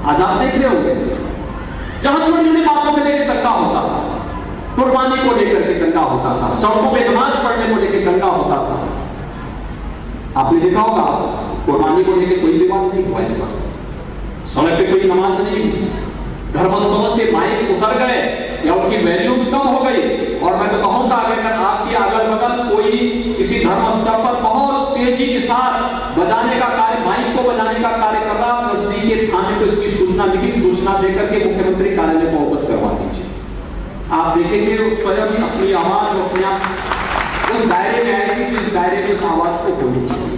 आज आप देख रहे होंगे जहां छोटी छोटी बातों को लेकर दंगा होता था, कुर्बानी को लेकर के दंगा होता था, सड़कों पे नमाज पढ़ने को लेकर दंगा होता था, आपने देखा होगा कुर्बानी को लेकर कोई विवाद नहीं हुआ। इस पर सड़क पे कोई नमाज नहीं, धर्मस्थलों से माइक उतर गए या उनकी वैल्यू कम हो गई। और मैं तो कहूंगा अगर आपकी अगल बगल कोई किसी धर्मस्थल पर बहुत तेजी के साथ बजाने का कार्य, माइक को बजाने का कार्य कर रहा, नजदीक के थाने को इसकी सूचना लिखित सूचना देकर के मुख्यमंत्री कार्यालय को अवगत करवा दीजिए। आप देखेंगे वो स्वयं ही अपनी आवाज अपने उस दायरे में आएगी जिस दायरे में उस आवाज को बोलनी चाहिए।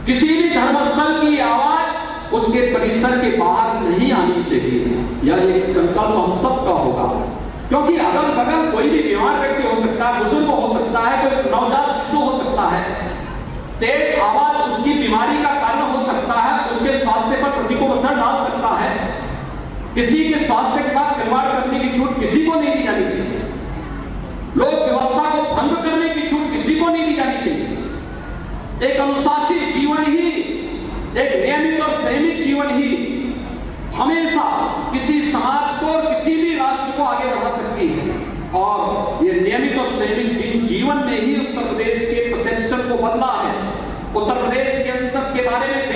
किसी भी धर्मस्थल की आवाज उसके परिसर के बाहर नहीं आनी चाहिए। यह एक संकल्प हम सबका होगा, क्योंकि अगल बगल कोई भी बीमार व्यक्ति हो सकता है, बुजुर्ग हो सकता है, कोई नवजात शिशु हो सकता है। तेज आवाज उसकी बीमारी का कारण हो सकता है, उसके स्वास्थ्य पर प्रतिकूल असर डाल सकता है। किसी के स्वास्थ्य के साथ खिलवाड़ करने की छूट किसी को नहीं दी जानी चाहिए। लोक व्यवस्था को भंग करने की छूट किसी को नहीं दी जानी चाहिए। एक अनुशासित जीवन ही, एक नियमित और संयमित जीवन ही हमेशा किसी समाज को और किसी भी राष्ट्र को आगे बढ़ा सकती है। और ये नियमित और संयमित जीवन ने ही उत्तर प्रदेश के परसेप्शन को बदला है। उत्तर प्रदेश के अंतर के बारे में